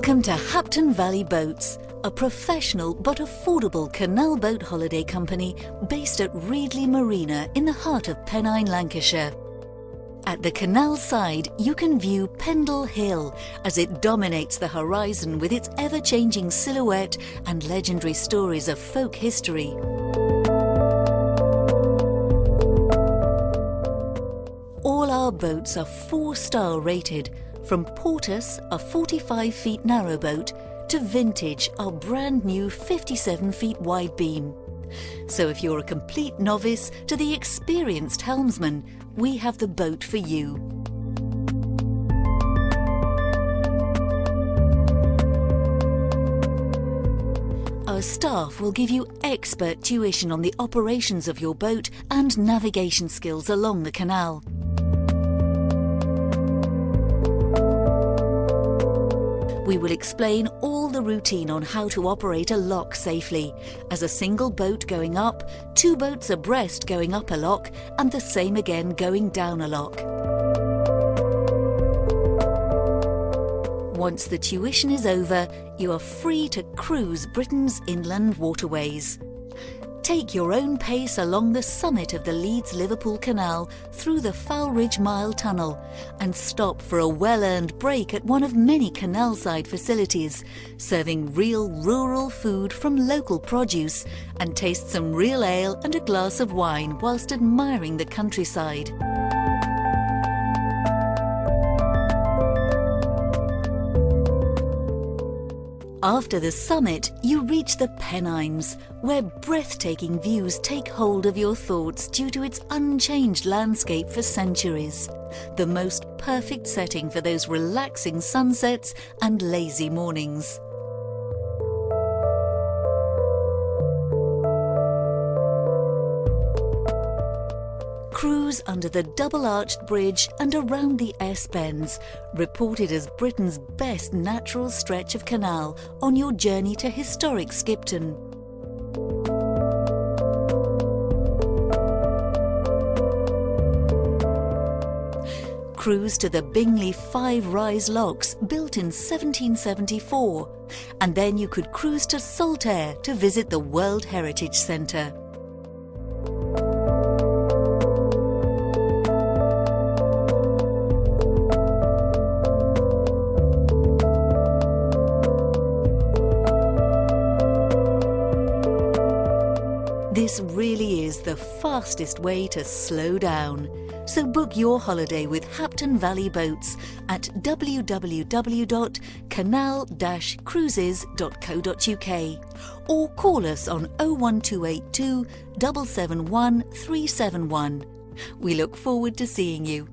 Welcome to Hapton Valley Boats, a professional but affordable canal boat holiday company based at Reedley Marina in the heart of Pennine, Lancashire. At the canal side, you can view Pendle Hill as it dominates the horizon with its ever-changing silhouette and legendary stories of folk history. All our boats are 4-star rated, from Portus, a 45 feet narrowboat, to Vintage, our brand new 57 feet wide beam. So if you're a complete novice to the experienced helmsman, we have the boat for you. Our staff will give you expert tuition on the operations of your boat and navigation skills along the canal. We will explain all the routine on how to operate a lock safely, as a single boat going up, 2 boats abreast going up a lock, and the same again going down a lock. Once the tuition is over, you are free to cruise Britain's inland waterways. Take your own pace along the summit of the Leeds-Liverpool Canal through the Foulridge Mile Tunnel and stop for a well-earned break at one of many canal-side facilities, serving real rural food from local produce, and taste some real ale and a glass of wine whilst admiring the countryside. After the summit, you reach the Pennines, where breathtaking views take hold of your thoughts due to its unchanged landscape for centuries. The most perfect setting for those relaxing sunsets and lazy mornings. Cruise under the double-arched bridge and around the S-Bends, reported as Britain's best natural stretch of canal on your journey to historic Skipton. Cruise to the Bingley 5 Rise locks built in 1774, and then you could cruise to Saltaire to visit the World Heritage Centre. This really is the fastest way to slow down. So book your holiday with Hapton Valley Boats at www.canal-cruises.co.uk or call us on 01282 771 371. We look forward to seeing you.